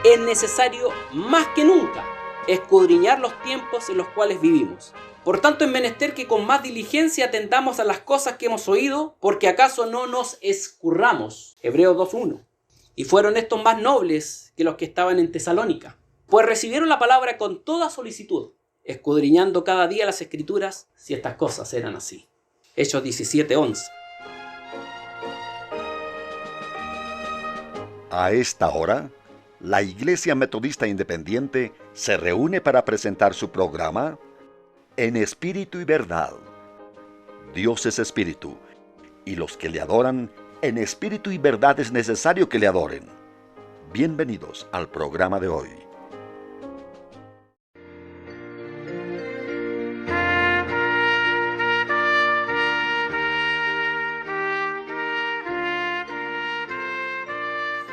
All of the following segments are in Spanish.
es necesario más que nunca escudriñar los tiempos en los cuales vivimos. Por tanto, es menester que con más diligencia atendamos a las cosas que hemos oído, porque acaso no nos escurramos. Hebreos 2:1. Y fueron estos más nobles que los que estaban en Tesalónica, pues recibieron la palabra con toda solicitud, escudriñando cada día las Escrituras si estas cosas eran así. Hechos 17:11. A esta hora, la Iglesia Metodista Independiente se reúne para presentar su programa En Espíritu y Verdad. Dios es Espíritu, y los que le adoran en espíritu y verdad es necesario que le adoren. Bienvenidos al programa de hoy.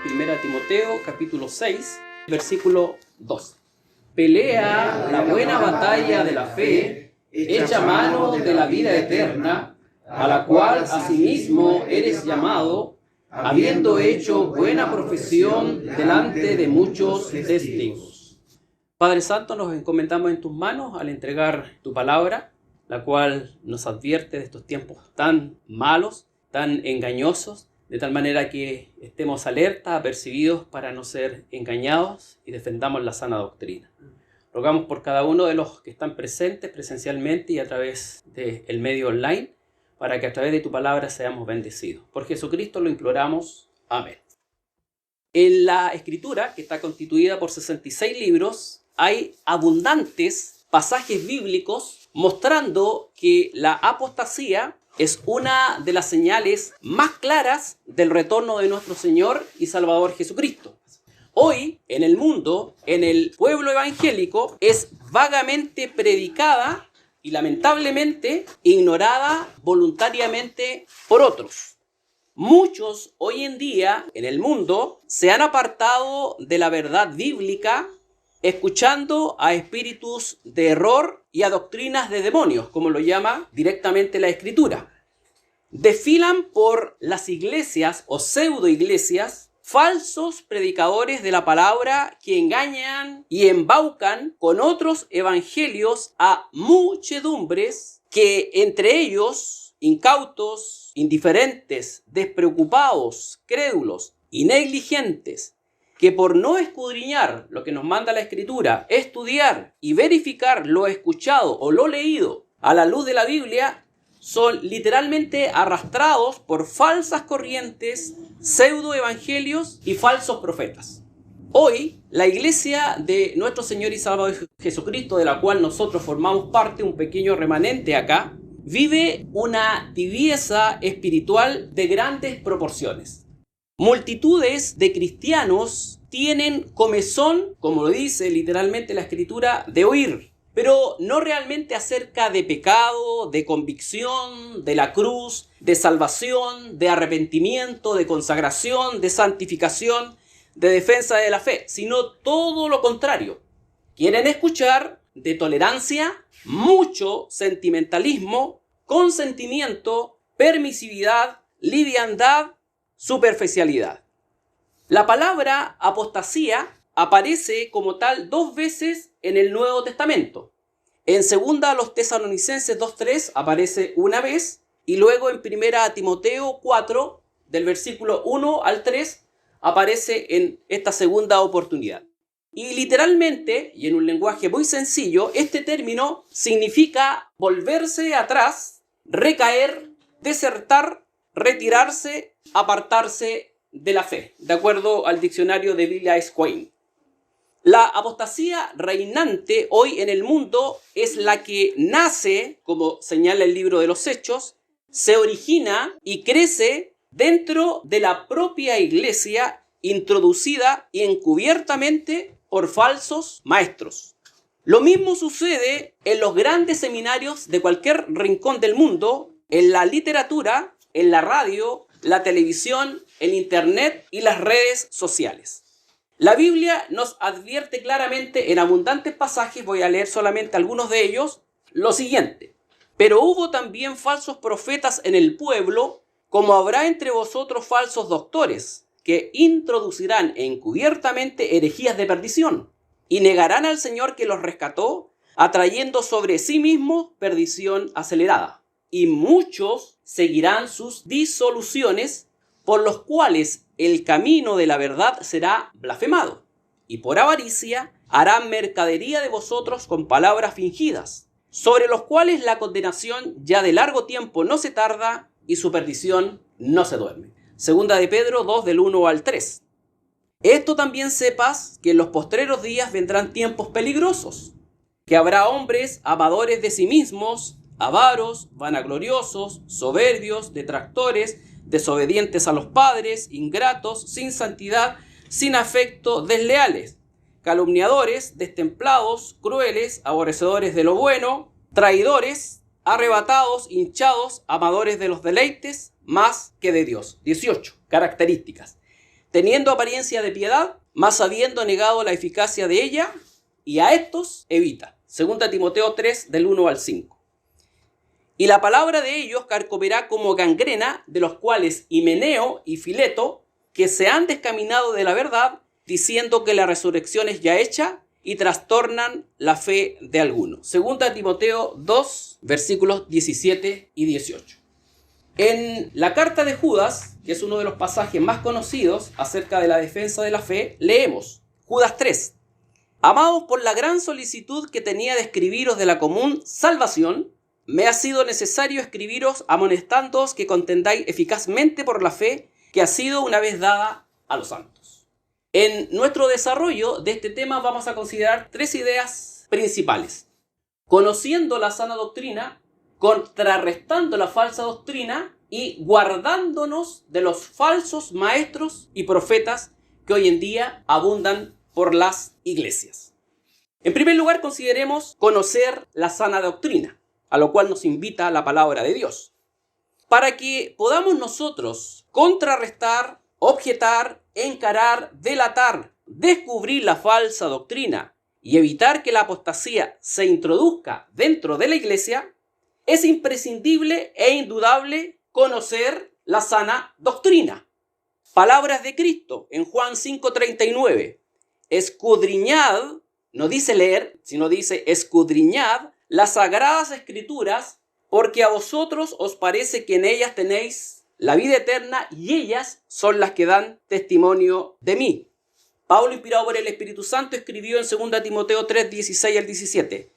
Primera Timoteo, capítulo 6, versículo 2. Pelea la buena batalla de la fe, echa mano de la vida eterna, a la cual asimismo eres llamado, habiendo hecho buena profesión delante de muchos testigos. Padre Santo, nos encomendamos en tus manos al entregar tu palabra, la cual nos advierte de estos tiempos tan malos, tan engañosos, de tal manera que estemos alerta, apercibidos para no ser engañados y defendamos la sana doctrina. Rogamos por cada uno de los que están presentes presencialmente y a través del medio online, para que a través de tu palabra seamos bendecidos. Por Jesucristo lo imploramos. Amén. En la Escritura, que está constituida por 66 libros, hay abundantes pasajes bíblicos mostrando que la apostasía es una de las señales más claras del retorno de nuestro Señor y Salvador Jesucristo. Hoy, en el mundo, en el pueblo evangélico, es vagamente predicada y lamentablemente ignorada voluntariamente por otros. Muchos hoy en día en el mundo se han apartado de la verdad bíblica, escuchando a espíritus de error y a doctrinas de demonios, como lo llama directamente la Escritura. Desfilan por las iglesias o pseudo iglesias falsos predicadores de la palabra que engañan y embaucan con otros evangelios a muchedumbres que entre ellos, incautos, indiferentes, despreocupados, crédulos y negligentes, que por no escudriñar lo que nos manda la Escritura, estudiar y verificar lo escuchado o lo leído a la luz de la Biblia, son literalmente arrastrados por falsas corrientes, pseudoevangelios y falsos profetas. Hoy, la iglesia de nuestro Señor y Salvador Jesucristo, de la cual nosotros formamos parte, un pequeño remanente acá, vive una tibieza espiritual de grandes proporciones. Multitudes de cristianos tienen comezón, como lo dice literalmente la Escritura, de oír, pero no realmente acerca de pecado, de convicción, de la cruz, de salvación, de arrepentimiento, de consagración, de santificación, de defensa de la fe, sino todo lo contrario. Quieren escuchar de tolerancia, mucho sentimentalismo, consentimiento, permisividad, liviandad, superficialidad. La palabra apostasía aparece como tal 2 veces en el Nuevo Testamento. En 2 a los Tesalonicenses 2:3 aparece una vez, y luego en 1 a Timoteo 4, del versículo 1 al 3, aparece en esta segunda oportunidad. Y literalmente, y en un lenguaje muy sencillo, este término significa volverse atrás, recaer, desertar, retirarse, apartarse de la fe, de acuerdo al diccionario de Biblia Squain. La apostasía reinante hoy en el mundo es la que nace, como señala el libro de los Hechos, se origina y crece dentro de la propia iglesia, introducida y encubiertamente por falsos maestros. Lo mismo sucede en los grandes seminarios de cualquier rincón del mundo, en la literatura, en la radio, la televisión, el internet y las redes sociales. La Biblia nos advierte claramente en abundantes pasajes, voy a leer solamente algunos de ellos, lo siguiente: pero hubo también falsos profetas en el pueblo, como habrá entre vosotros falsos doctores, que introducirán encubiertamente herejías de perdición y negarán al Señor que los rescató, atrayendo sobre sí mismos perdición acelerada. Y muchos seguirán sus disoluciones, por los cuales el camino de la verdad será blasfemado. Y por avaricia harán mercadería de vosotros con palabras fingidas, sobre los cuales la condenación ya de largo tiempo no se tarda y su perdición no se duerme. Segunda de Pedro 2 del 1 al 3. Esto también sepas que en los postreros días vendrán tiempos peligrosos, que habrá hombres amadores de sí mismos, avaros, vanagloriosos, soberbios, detractores, desobedientes a los padres, ingratos, sin santidad, sin afecto, desleales, calumniadores, destemplados, crueles, aborrecedores de lo bueno, traidores, arrebatados, hinchados, amadores de los deleites, más que de Dios. 18. Características. Teniendo apariencia de piedad, mas habiendo negado la eficacia de ella, y a estos evita. 2 Timoteo 3 del 1 al 5. Y la palabra de ellos carcomerá como gangrena, de los cuales Himeneo y Fileto, que se han descaminado de la verdad, diciendo que la resurrección es ya hecha, y trastornan la fe de algunos. 2 Timoteo 2, versículos 17 y 18. En la carta de Judas, que es uno de los pasajes más conocidos acerca de la defensa de la fe, leemos Judas 3. Amados, por la gran solicitud que tenía de escribiros de la común salvación, me ha sido necesario escribiros amonestándoos que contendáis eficazmente por la fe que ha sido una vez dada a los santos. En nuestro desarrollo de este tema vamos a considerar tres ideas principales. Conociendo la sana doctrina, contrarrestando la falsa doctrina y guardándonos de los falsos maestros y profetas que hoy en día abundan por las iglesias. En primer lugar, consideremos conocer la sana doctrina, a lo cual nos invita la palabra de Dios. Para que podamos nosotros contrarrestar, objetar, encarar, delatar, descubrir la falsa doctrina y evitar que la apostasía se introduzca dentro de la iglesia, es imprescindible e indudable conocer la sana doctrina. Palabras de Cristo en Juan 5:39. Escudriñad, no dice leer, sino dice escudriñad las sagradas escrituras, porque a vosotros os parece que en ellas tenéis la vida eterna y ellas son las que dan testimonio de mí. Pablo, inspirado por el Espíritu Santo, escribió en 2 Timoteo 3, 16 al 17.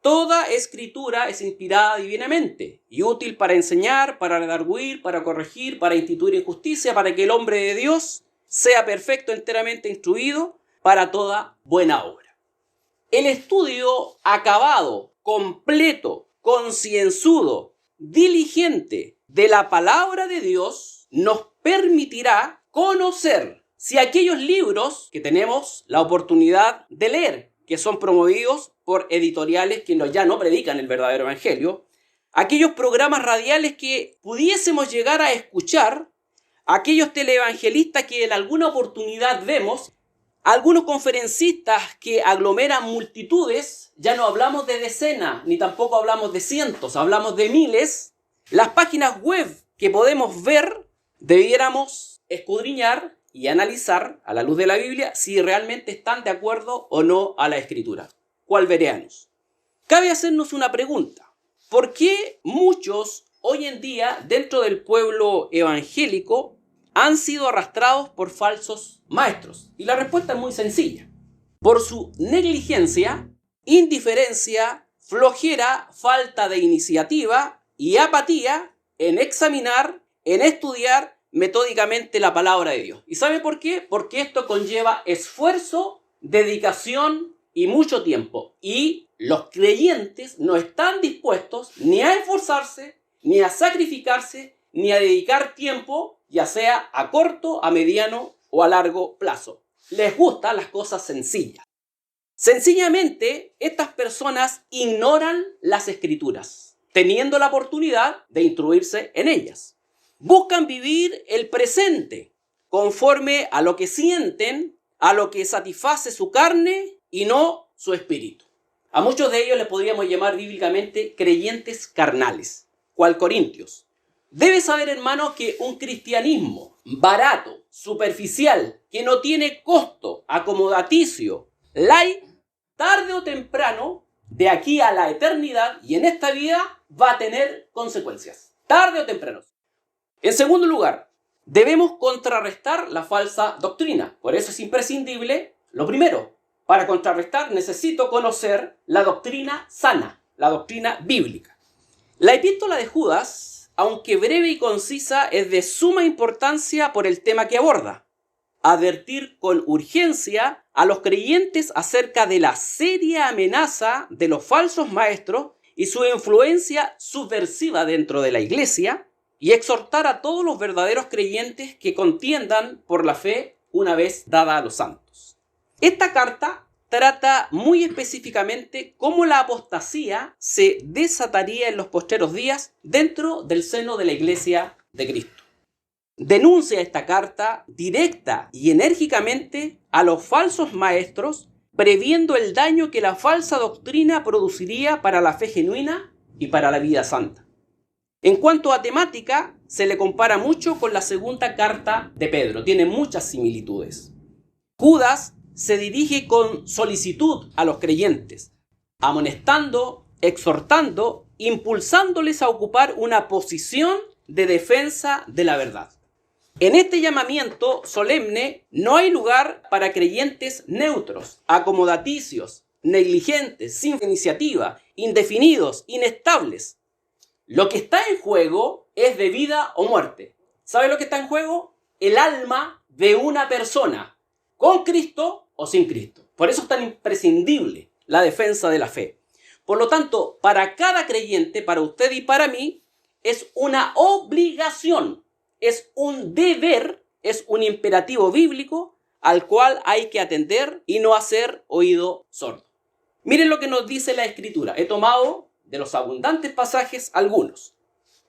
Toda escritura es inspirada divinamente y útil para enseñar, para redarguir, para corregir, para instituir en justicia, para que el hombre de Dios sea perfecto, enteramente instruido para toda buena obra. El estudio acabado, completo, concienzudo, diligente de la palabra de Dios nos permitirá conocer si aquellos libros que tenemos la oportunidad de leer, que son promovidos por editoriales que ya no predican el verdadero evangelio, aquellos programas radiales que pudiésemos llegar a escuchar, aquellos televangelistas que en alguna oportunidad vemos, algunos conferencistas que aglomeran multitudes, ya no hablamos de decenas, ni tampoco hablamos de cientos, hablamos de miles. Las páginas web que podemos ver, debiéramos escudriñar y analizar a la luz de la Biblia si realmente están de acuerdo o no a la Escritura. ¿Cuál vereanos? Cabe hacernos una pregunta. ¿Por qué muchos hoy en día dentro del pueblo evangélico han sido arrastrados por falsos maestros? Y la respuesta es muy sencilla. Por su negligencia, indiferencia, flojera, falta de iniciativa y apatía en examinar, en estudiar metódicamente la palabra de Dios. ¿Y sabe por qué? Porque esto conlleva esfuerzo, dedicación y mucho tiempo. Y los creyentes no están dispuestos ni a esforzarse, ni a sacrificarse, ni a dedicar tiempo, ya sea a corto, a mediano o a largo plazo. Les gustan las cosas sencillas. Sencillamente, estas personas ignoran las Escrituras, teniendo la oportunidad de instruirse en ellas. Buscan vivir el presente, conforme a lo que sienten, a lo que satisface su carne y no su espíritu. A muchos de ellos les podríamos llamar bíblicamente creyentes carnales, cual Corintios. Debes saber, hermano, que un cristianismo barato, superficial, que no tiene costo, acomodaticio, light, tarde o temprano, de aquí a la eternidad y en esta vida, va a tener consecuencias. Tarde o temprano. En segundo lugar, debemos contrarrestar la falsa doctrina. Por eso es imprescindible, lo primero, para contrarrestar necesito conocer la doctrina sana, la doctrina bíblica. La epístola de Judas, aunque breve y concisa, es de suma importancia por el tema que aborda. Advertir con urgencia a los creyentes acerca de la seria amenaza de los falsos maestros y su influencia subversiva dentro de la iglesia, y exhortar a todos los verdaderos creyentes que contiendan por la fe una vez dada a los santos. Esta carta trata muy específicamente cómo la apostasía se desataría en los postreros días dentro del seno de la iglesia de Cristo. Denuncia esta carta directa y enérgicamente a los falsos maestros, previendo el daño que la falsa doctrina produciría para la fe genuina y para la vida santa. En cuanto a temática, se le compara mucho con la segunda carta de Pedro, tiene muchas similitudes. Judas se dirige con solicitud a los creyentes, amonestando, exhortando, impulsándoles a ocupar una posición de defensa de la verdad. En este llamamiento solemne no hay lugar para creyentes neutros, acomodaticios, negligentes, sin iniciativa, indefinidos, inestables. Lo que está en juego es de vida o muerte. ¿Sabe lo que está en juego? El alma de una persona, con Cristo o sin Cristo. Por eso es tan imprescindible la defensa de la fe. Por lo tanto, para cada creyente, para usted y para mí, es una obligación, es un deber, es un imperativo bíblico al cual hay que atender y no hacer oído sordo. Miren lo que nos dice la Escritura. He tomado de los abundantes pasajes algunos.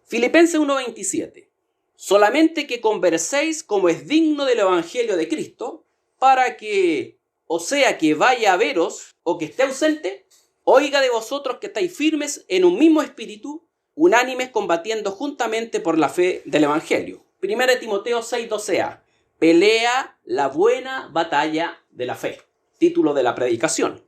Filipenses 1:27. Solamente que converséis como es digno del Evangelio de Cristo, para que, o sea que vaya a veros o que esté ausente, oiga de vosotros que estáis firmes en un mismo espíritu, unánimes combatiendo juntamente por la fe del Evangelio. 1 Timoteo 6:12a. Pelea la buena batalla de la fe. Título de la predicación.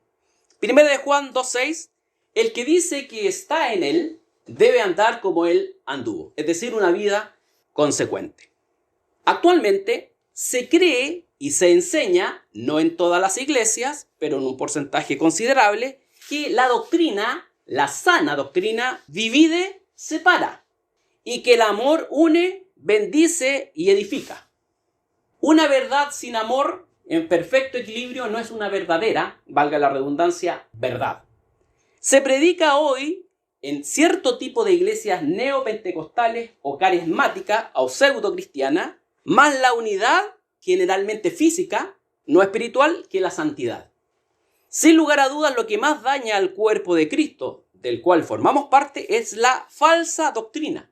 1 de Juan 2:6. El que dice que está en él debe andar como él anduvo, es decir, una vida consecuente. Actualmente se cree y se enseña, no en todas las iglesias, pero en un porcentaje considerable, que la doctrina, la sana doctrina, divide, separa, y que el amor une, bendice y edifica. Una verdad sin amor, en perfecto equilibrio, no es una verdadera, valga la redundancia, verdad. Se predica hoy en cierto tipo de iglesias neopentecostales o carismáticas o pseudo-cristianas, más la unidad, generalmente física, no espiritual, que la santidad. Sin lugar a dudas, lo que más daña al cuerpo de Cristo, del cual formamos parte, es la falsa doctrina,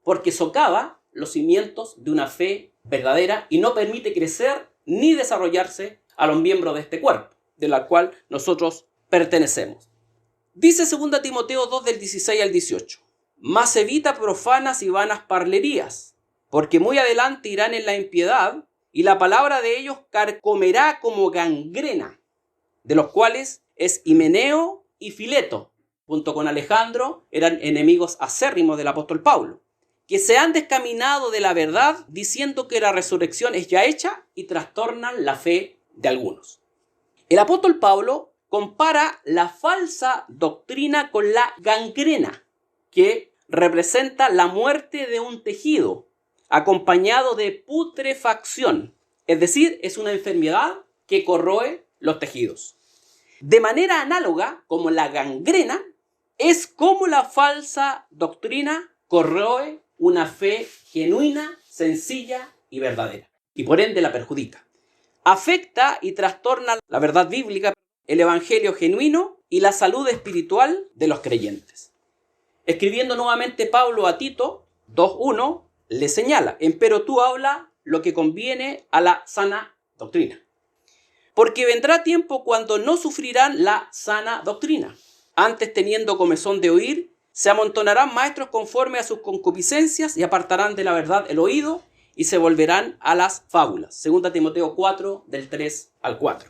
porque socava los cimientos de una fe verdadera y no permite crecer ni desarrollarse a los miembros de este cuerpo, de la cual nosotros pertenecemos. Dice 2 Timoteo 2 del 16 al 18. Mas evita profanas y vanas parlerías, porque muy adelante irán en la impiedad, y la palabra de ellos carcomerá como gangrena, de los cuales es Himeneo y Fileto, junto con Alejandro, eran enemigos acérrimos del apóstol Pablo, que se han descaminado de la verdad diciendo que la resurrección es ya hecha y trastornan la fe de algunos. El apóstol Pablo compara la falsa doctrina con la gangrena, que representa la muerte de un tejido, acompañado de putrefacción, es decir, es una enfermedad que corroe los tejidos. De manera análoga, como la gangrena, es como la falsa doctrina corroe una fe genuina, sencilla y verdadera, y por ende la perjudica. Afecta y trastorna la verdad bíblica, el evangelio genuino y la salud espiritual de los creyentes. Escribiendo nuevamente Pablo a Tito 2:1, le señala: empero tú habla lo que conviene a la sana doctrina. Porque vendrá tiempo cuando no sufrirán la sana doctrina. Antes, teniendo comezón de oír, se amontonarán maestros conforme a sus concupiscencias y apartarán de la verdad el oído y se volverán a las fábulas. 2 Timoteo 4, del 3 al 4.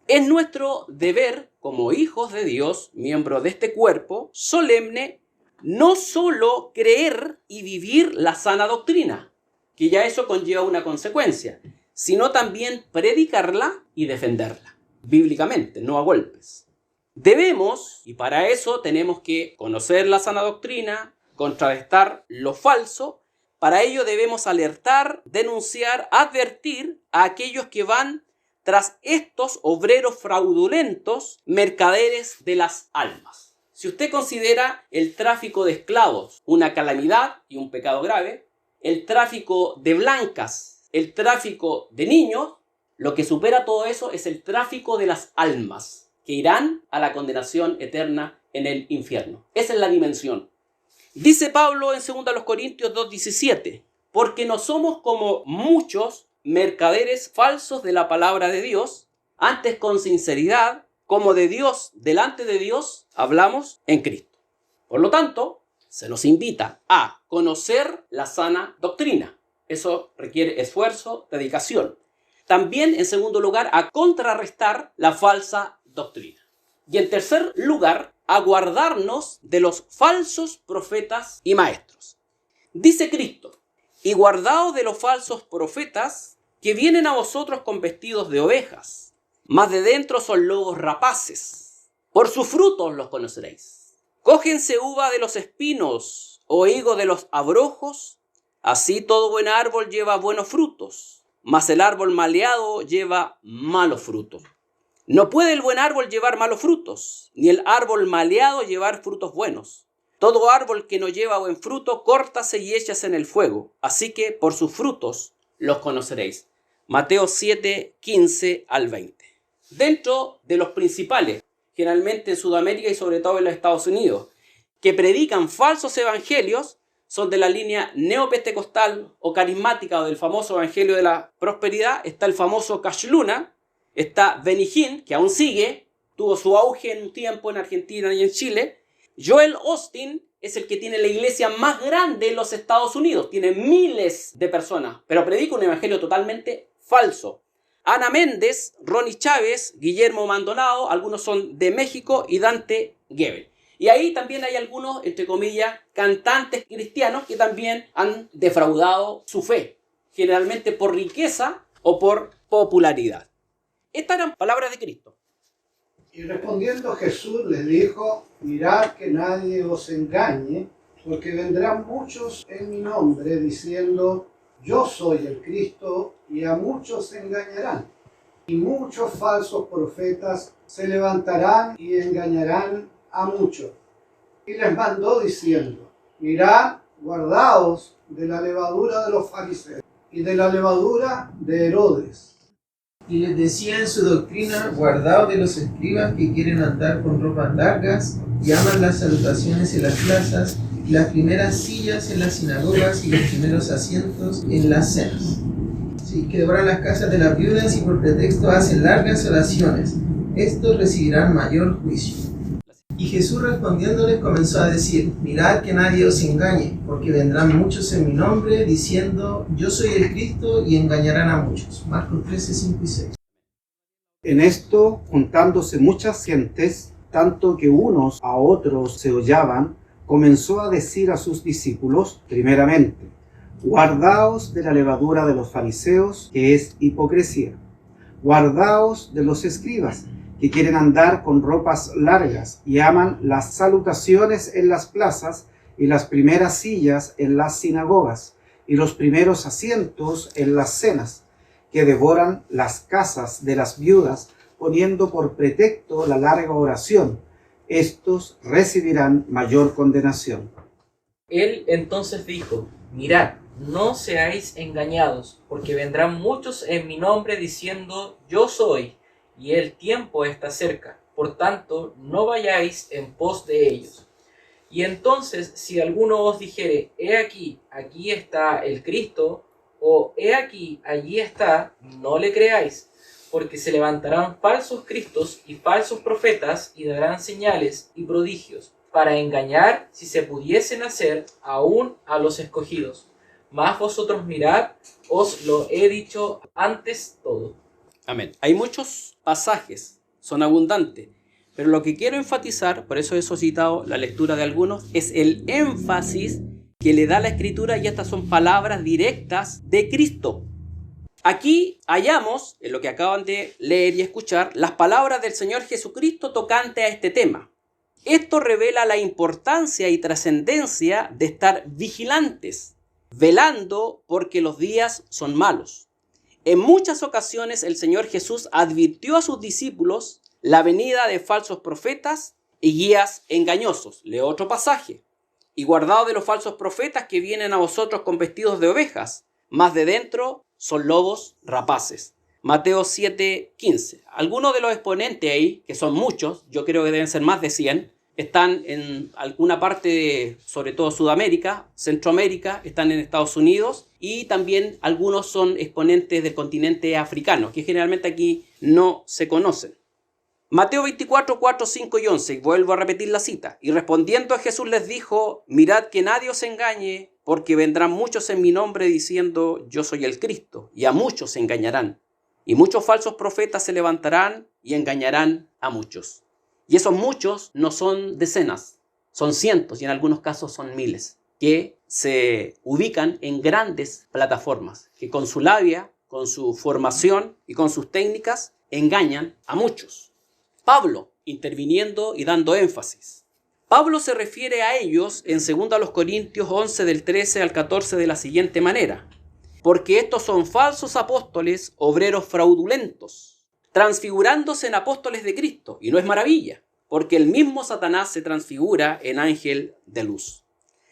Es nuestro deber, como hijos de Dios, miembros de este cuerpo solemne, no solo creer y vivir la sana doctrina, que ya eso conlleva una consecuencia, sino también predicarla y defenderla, bíblicamente, no a golpes. Debemos, y para eso tenemos que conocer la sana doctrina, contrarrestar lo falso. Para ello debemos alertar, denunciar, advertir a aquellos que van tras estos obreros fraudulentos, mercaderes de las almas. Si usted considera el tráfico de esclavos una calamidad y un pecado grave, el tráfico de blancas, el tráfico de niños, lo que supera todo eso es el tráfico de las almas, que irán a la condenación eterna en el infierno. Esa es la dimensión. Dice Pablo en 2 Corintios 2:17, porque no somos como muchos mercaderes falsos de la palabra de Dios, antes con sinceridad, como de Dios, delante de Dios, hablamos en Cristo. Por lo tanto, se nos invita a conocer la sana doctrina. Eso requiere esfuerzo, dedicación. También, en segundo lugar, a contrarrestar la falsa doctrina. Y en tercer lugar, a guardarnos de los falsos profetas y maestros. Dice Cristo, y guardaos de los falsos profetas que vienen a vosotros con vestidos de ovejas, mas de dentro son lobos rapaces. Por sus frutos los conoceréis. Cógense uva de los espinos o higo de los abrojos. Así todo buen árbol lleva buenos frutos, mas el árbol maleado lleva malos frutos. No puede el buen árbol llevar malos frutos, ni el árbol maleado llevar frutos buenos. Todo árbol que no lleva buen fruto, córtase y échase en el fuego. Así que por sus frutos los conoceréis. Mateo 7, 15 al 20. Dentro de los principales, generalmente en Sudamérica y sobre todo en los Estados Unidos, que predican falsos evangelios, son de la línea neopentecostal o carismática o del famoso evangelio de la prosperidad. Está el famoso Cash Luna, está Benny Hinn, que aún sigue, tuvo su auge en un tiempo en Argentina y en Chile. Joel Osteen es el que tiene la iglesia más grande en los Estados Unidos, tiene miles de personas, pero predica un evangelio totalmente falso. Ana Méndez, Ronnie Chávez, Guillermo Maldonado, algunos son de México, y Dante Gebel. Y ahí también hay algunos, entre comillas, cantantes cristianos que también han defraudado su fe, generalmente por riqueza o por popularidad. Estas eran palabras de Cristo. Y respondiendo Jesús les dijo, mirad que nadie os engañe, porque vendrán muchos en mi nombre diciendo, yo soy el Cristo, y a muchos engañarán. Y muchos falsos profetas se levantarán y engañarán a muchos. Y les mandó diciendo, mirad, guardaos de la levadura de los fariseos y de la levadura de Herodes. Y les decía en su doctrina, guardaos de los escribas que quieren andar con ropas largas y aman las salutaciones en las plazas, y las primeras sillas en las sinagogas y los primeros asientos en las cenas. Sí, que devoran las casas de las viudas y por pretexto hacen largas oraciones. Estos recibirán mayor juicio. Y Jesús respondiéndoles comenzó a decir, mirad que nadie os engañe, porque vendrán muchos en mi nombre diciendo, yo soy el Cristo, y engañarán a muchos. Marcos 13, 5 y 6. En esto, juntándose muchas gentes, tanto que unos a otros se hollaban, comenzó a decir a sus discípulos, primeramente, guardaos de la levadura de los fariseos, que es hipocresía. Guardaos de los escribas, que quieren andar con ropas largas y aman las salutaciones en las plazas y las primeras sillas en las sinagogas y los primeros asientos en las cenas, que devoran las casas de las viudas poniendo por pretexto la larga oración. Estos recibirán mayor condenación. Él entonces dijo, mirad, no seáis engañados, porque vendrán muchos en mi nombre diciendo, yo soy, y el tiempo está cerca. Por tanto, no vayáis en pos de ellos. Y entonces, si alguno os dijere, he aquí, aquí está el Cristo, o he aquí, allí está, no le creáis, porque se levantarán falsos cristos y falsos profetas y darán señales y prodigios, para engañar, si se pudiesen hacer, aún a los escogidos. Mas vosotros mirad, os lo he dicho antes todo. Amén. Hay muchos pasajes, son abundantes, pero lo que quiero enfatizar, por eso he solicitado la lectura de algunos, es el énfasis que le da la Escritura, y estas son palabras directas de Cristo. Aquí hallamos, en lo que acaban de leer y escuchar, las palabras del Señor Jesucristo tocante a este tema. Esto revela la importancia y trascendencia de estar vigilantes, velando porque los días son malos. En muchas ocasiones el Señor Jesús advirtió a sus discípulos la venida de falsos profetas y guías engañosos. Leo otro pasaje. Y guardaos de los falsos profetas que vienen a vosotros con vestidos de ovejas, mas de dentro son lobos rapaces. Mateo 7:15. Algunos de los exponentes ahí, que son muchos, yo creo que deben ser más de 100, están en alguna parte de, sobre todo Sudamérica, Centroamérica, están en Estados Unidos, y también algunos son exponentes del continente africano, que generalmente aquí no se conocen. Mateo 24, 4, 5 y 11, y vuelvo a repetir la cita. Y respondiendo a Jesús les dijo, mirad que nadie os engañe, porque vendrán muchos en mi nombre diciendo, yo soy el Cristo, y a muchos se engañarán. Y muchos falsos profetas se levantarán y engañarán a muchos. Y esos muchos no son decenas, son cientos y en algunos casos son miles, que se ubican en grandes plataformas, que con su labia, con su formación y con sus técnicas engañan a muchos. Pablo, interviniendo y dando énfasis. Pablo se refiere a ellos en 2 Corintios 11 del 13 al 14 de la siguiente manera. Porque estos son falsos apóstoles, obreros fraudulentos, transfigurándose en apóstoles de Cristo. Y no es maravilla, porque el mismo Satanás se transfigura en ángel de luz.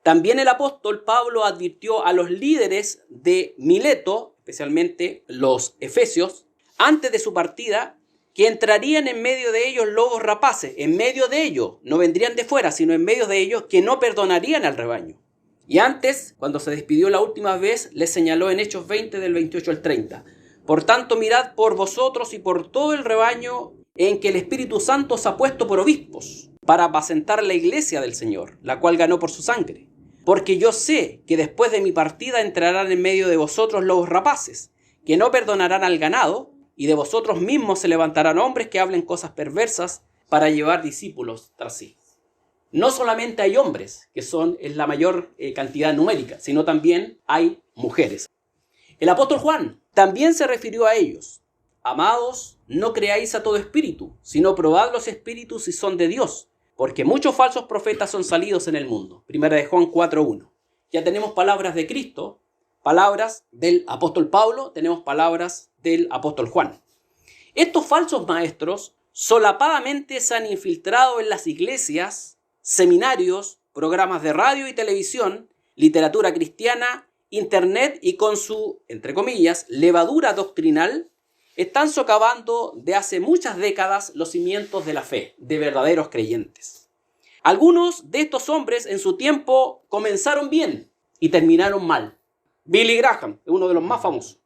También el apóstol Pablo advirtió a los líderes de Mileto, especialmente los efesios, antes de su partida, que entrarían en medio de ellos lobos rapaces, en medio de ellos, no vendrían de fuera, sino en medio de ellos, que no perdonarían al rebaño. Y antes, cuando se despidió la última vez, les señaló en Hechos 20 del 28 al 30. Por tanto, mirad por vosotros y por todo el rebaño en que el Espíritu Santo os ha puesto por obispos, para apacentar la iglesia del Señor, la cual ganó por su sangre. Porque yo sé que después de mi partida entrarán en medio de vosotros lobos rapaces, que no perdonarán al ganado, y de vosotros mismos se levantarán hombres que hablen cosas perversas para llevar discípulos tras sí. No solamente hay hombres, que son en la mayor cantidad numérica, sino también hay mujeres. El apóstol Juan también se refirió a ellos. Amados, no creáis a todo espíritu, sino probad los espíritus si son de Dios, porque muchos falsos profetas son salidos en el mundo. Primera de Juan 4:1. Ya tenemos palabras de Cristo, palabras del apóstol Pablo, tenemos palabras del apóstol Juan. Estos falsos maestros solapadamente se han infiltrado en las iglesias, seminarios, programas de radio y televisión, literatura cristiana, internet, y con su, entre comillas, levadura doctrinal, están socavando de hace muchas décadas los cimientos de la fe de verdaderos creyentes. Algunos de estos hombres en su tiempo comenzaron bien y terminaron mal. Billy Graham es uno de los más famosos,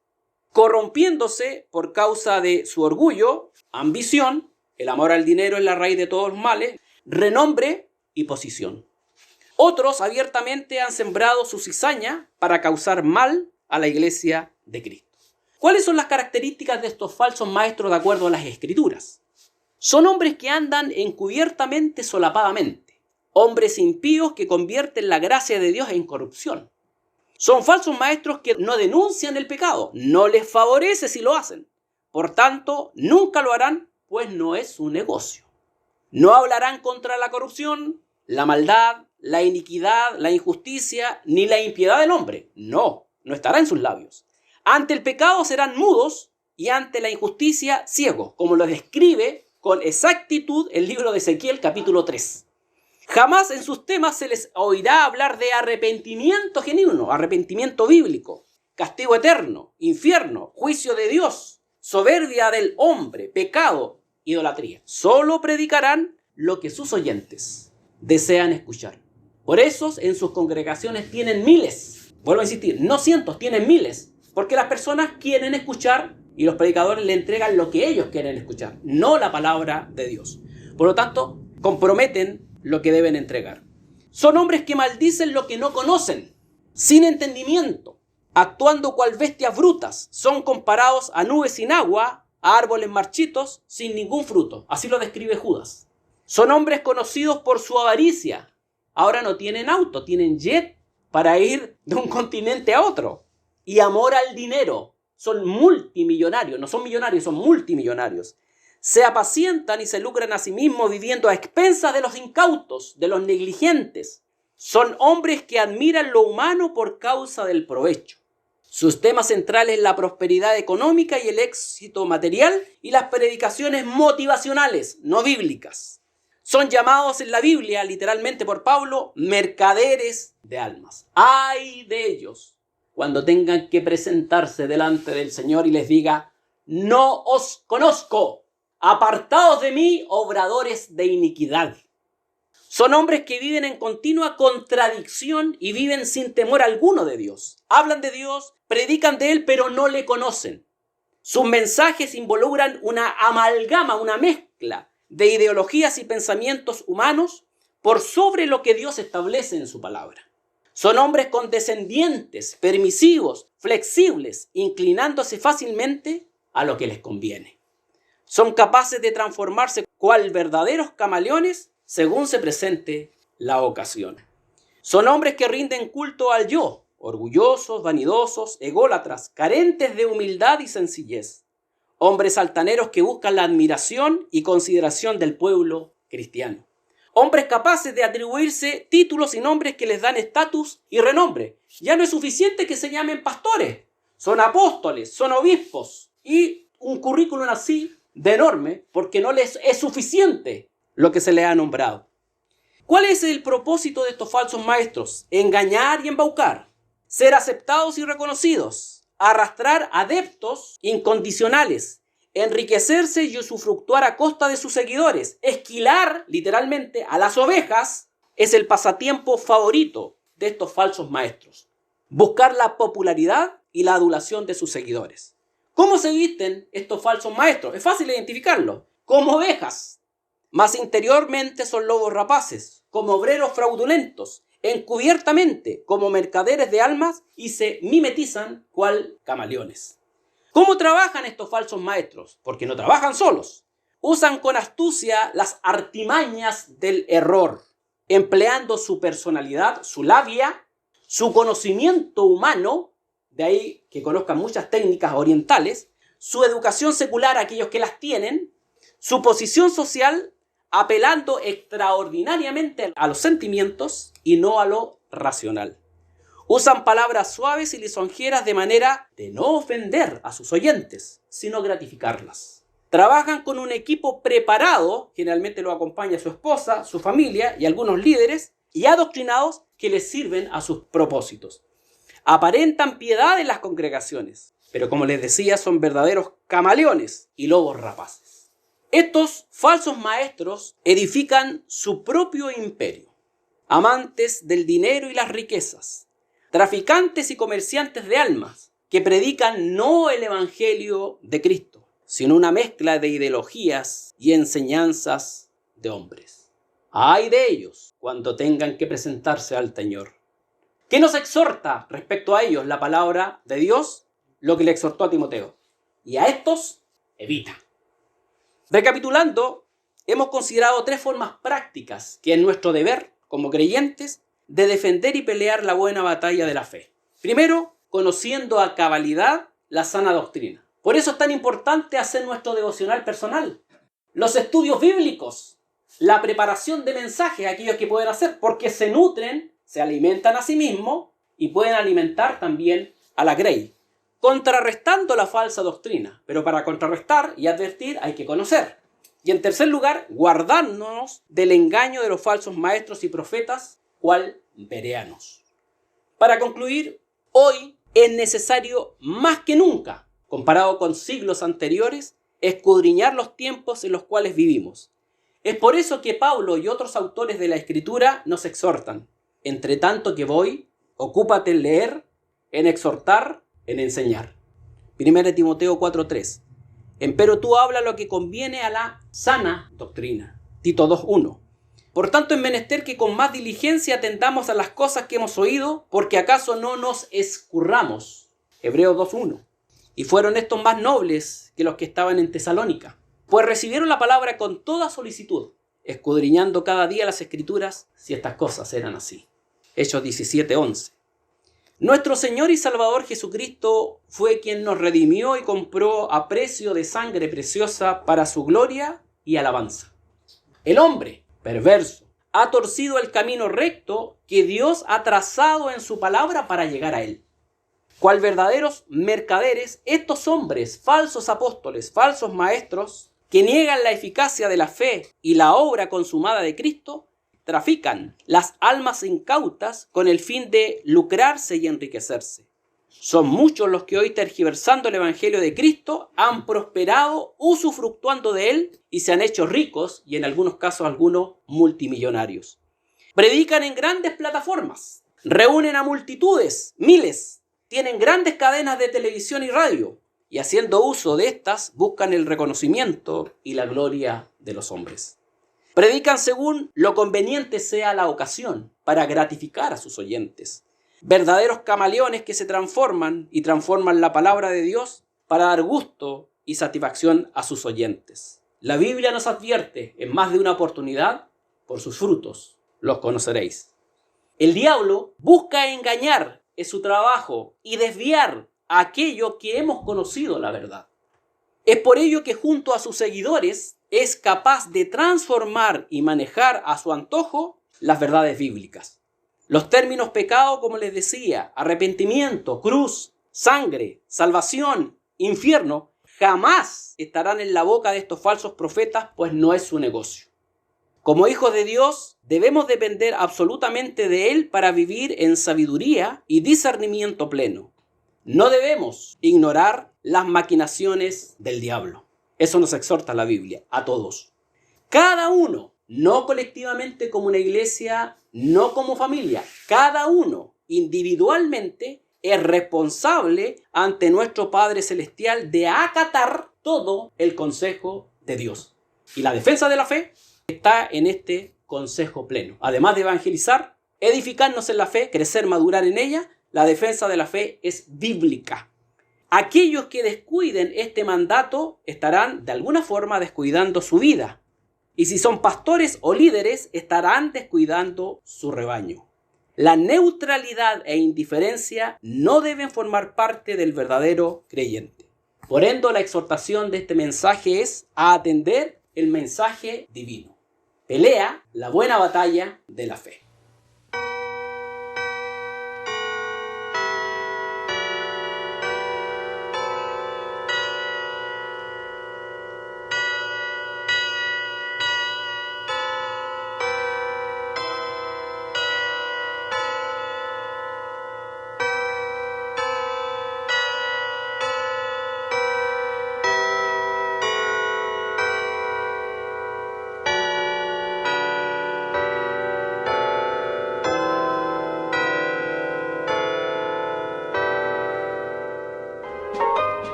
corrompiéndose por causa de su orgullo, ambición, el amor al dinero es la raíz de todos los males, renombre y posición. Otros abiertamente han sembrado su cizaña para causar mal a la iglesia de Cristo. ¿Cuáles son las características de estos falsos maestros de acuerdo a las Escrituras? Son hombres que andan encubiertamente, solapadamente, hombres impíos que convierten la gracia de Dios en corrupción. Son falsos maestros que no denuncian el pecado, no les favorece si lo hacen. Por tanto, nunca lo harán, pues no es su negocio. No hablarán contra la corrupción, la maldad, la iniquidad, la injusticia, ni la impiedad del hombre. No estará en sus labios. Ante el pecado serán mudos y ante la injusticia ciegos, como lo describe con exactitud el libro de Ezequiel capítulo 3. Jamás en sus temas se les oirá hablar de arrepentimiento genuino, arrepentimiento bíblico, castigo eterno, infierno, juicio de Dios, soberbia del hombre, pecado, idolatría. Solo predicarán lo que sus oyentes desean escuchar. Por eso en sus congregaciones tienen miles. Vuelvo a insistir, no cientos, tienen miles. Porque las personas quieren escuchar y los predicadores le entregan lo que ellos quieren escuchar, no la palabra de Dios. Por lo tanto, comprometen lo que deben entregar. Son hombres que maldicen lo que no conocen, sin entendimiento, actuando cual bestias brutas, son comparados a nubes sin agua, a árboles marchitos, sin ningún fruto. Así lo describe Judas. Son hombres conocidos por su avaricia. Ahora no tienen auto, tienen jet para ir de un continente a otro. Y amor al dinero. Son multimillonarios, no son millonarios, son multimillonarios. Se apacientan y se lucran a sí mismos viviendo a expensas de los incautos, de los negligentes. Son hombres que admiran lo humano por causa del provecho. Sus temas centrales son la prosperidad económica y el éxito material y las predicaciones motivacionales, no bíblicas. Son llamados en la Biblia, literalmente por Pablo, mercaderes de almas. ¡Ay de ellos! Cuando tengan que presentarse delante del Señor y les diga: no os conozco, apartaos de mí, obradores de iniquidad. Son hombres que viven en continua contradicción y viven sin temor alguno de Dios. Hablan de Dios, predican de Él, pero no le conocen. Sus mensajes involucran una amalgama, una mezcla de ideologías y pensamientos humanos por sobre lo que Dios establece en su palabra. Son hombres condescendientes, permisivos, flexibles, inclinándose fácilmente a lo que les conviene. Son capaces de transformarse cual verdaderos camaleones según se presente la ocasión. Son hombres que rinden culto al yo, orgullosos, vanidosos, ególatras, carentes de humildad y sencillez. Hombres altaneros que buscan la admiración y consideración del pueblo cristiano. Hombres capaces de atribuirse títulos y nombres que les dan estatus y renombre. Ya no es suficiente que se llamen pastores. Son apóstoles, son obispos. Y un currículum así de enorme porque no les es suficiente lo que se les ha nombrado. ¿Cuál es el propósito de estos falsos maestros? Engañar y embaucar. Ser aceptados y reconocidos. Arrastrar adeptos incondicionales. Enriquecerse y usufructuar a costa de sus seguidores. Esquilar, literalmente, a las ovejas es el pasatiempo favorito de estos falsos maestros. Buscar la popularidad y la adulación de sus seguidores. ¿Cómo se visten estos falsos maestros? Es fácil identificarlos. Como ovejas. Mas interiormente son lobos rapaces, como obreros fraudulentos, encubiertamente como mercaderes de almas y se mimetizan cual camaleones. ¿Cómo trabajan estos falsos maestros? Porque no trabajan solos. Usan con astucia las artimañas del error, empleando su personalidad, su labia, su conocimiento humano, de ahí que conozcan muchas técnicas orientales, su educación secular a aquellos que las tienen, su posición social, apelando extraordinariamente a los sentimientos y no a lo racional. Usan palabras suaves y lisonjeras de manera de no ofender a sus oyentes, sino gratificarlas. Trabajan con un equipo preparado, generalmente lo acompaña su esposa, su familia y algunos líderes, y adoctrinados que les sirven a sus propósitos. Aparentan piedad en las congregaciones, pero como les decía, son verdaderos camaleones y lobos rapaces. Estos falsos maestros edifican su propio imperio, amantes del dinero y las riquezas, traficantes y comerciantes de almas, que predican no el evangelio de Cristo, sino una mezcla de ideologías y enseñanzas de hombres. ¡Ay de ellos cuando tengan que presentarse al Señor! ¿Qué nos exhorta respecto a ellos la palabra de Dios? Lo que le exhortó a Timoteo. Y a estos, evita. Recapitulando, hemos considerado 3 formas prácticas que es nuestro deber como creyentes de defender y pelear la buena batalla de la fe. Primero, conociendo a cabalidad la sana doctrina. Por eso es tan importante hacer nuestro devocional personal, los estudios bíblicos, la preparación de mensajes, aquellos que pueden hacer, porque se nutren, se alimentan a sí mismos y pueden alimentar también a la grey, contrarrestando la falsa doctrina. Pero para contrarrestar y advertir hay que conocer. Y en tercer lugar, guardarnos del engaño de los falsos maestros y profetas, cual bereanos. Para concluir, hoy es necesario más que nunca, comparado con siglos anteriores, escudriñar los tiempos en los cuales vivimos. Es por eso que Pablo y otros autores de la Escritura nos exhortan: entre tanto que voy, ocúpate en leer, en exhortar, en enseñar. 1 Timoteo 4:3. Empero tú habla lo que conviene a la sana doctrina. Tito 2:1. Por tanto, es menester que con más diligencia atendamos a las cosas que hemos oído, porque acaso no nos escurramos. Hebreos 2:1. Y fueron estos más nobles que los que estaban en Tesalónica, pues recibieron la palabra con toda solicitud, escudriñando cada día las Escrituras si estas cosas eran así. Hechos 17:11. Nuestro Señor y Salvador Jesucristo fue quien nos redimió y compró a precio de sangre preciosa para su gloria y alabanza. El hombre perverso ha torcido el camino recto que Dios ha trazado en su palabra para llegar a él. Cual verdaderos mercaderes, estos hombres, falsos apóstoles, falsos maestros, que niegan la eficacia de la fe y la obra consumada de Cristo, trafican las almas incautas con el fin de lucrarse y enriquecerse. Son muchos los que hoy, tergiversando el Evangelio de Cristo, han prosperado usufructuando de él y se han hecho ricos y en algunos casos algunos multimillonarios. Predican en grandes plataformas, reúnen a multitudes, miles, tienen grandes cadenas de televisión y radio y haciendo uso de estas buscan el reconocimiento y la gloria de los hombres. Predican según lo conveniente sea la ocasión para gratificar a sus oyentes. Verdaderos camaleones que se transforman y transforman la palabra de Dios para dar gusto y satisfacción a sus oyentes. La Biblia nos advierte en más de una oportunidad: por sus frutos los conoceréis. El diablo busca engañar, es su trabajo, y desviar a aquello que hemos conocido la verdad. Es por ello que junto a sus seguidores es capaz de transformar y manejar a su antojo las verdades bíblicas. Los términos pecado, como les decía, arrepentimiento, cruz, sangre, salvación, infierno, jamás estarán en la boca de estos falsos profetas, pues no es su negocio. Como hijos de Dios, debemos depender absolutamente de Él para vivir en sabiduría y discernimiento pleno. No debemos ignorar las maquinaciones del diablo. Eso nos exhorta la Biblia, a todos. Cada uno, no colectivamente como una iglesia, no como familia, cada uno individualmente es responsable ante nuestro Padre Celestial de acatar todo el consejo de Dios. Y la defensa de la fe está en este consejo pleno. Además de evangelizar, edificarnos en la fe, crecer, madurar en ella, la defensa de la fe es bíblica. Aquellos que descuiden este mandato estarán de alguna forma descuidando su vida. Y si son pastores o líderes, estarán descuidando su rebaño. La neutralidad e indiferencia no deben formar parte del verdadero creyente. Por ende, la exhortación de este mensaje es a atender el mensaje divino. Pelea la buena batalla de la fe.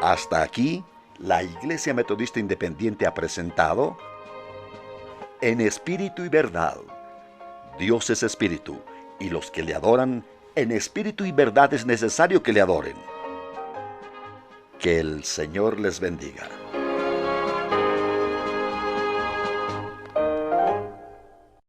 Hasta aquí, la Iglesia Metodista Independiente ha presentado En Espíritu y Verdad. Dios es Espíritu, y los que le adoran, en espíritu y verdad es necesario que le adoren. Que el Señor les bendiga.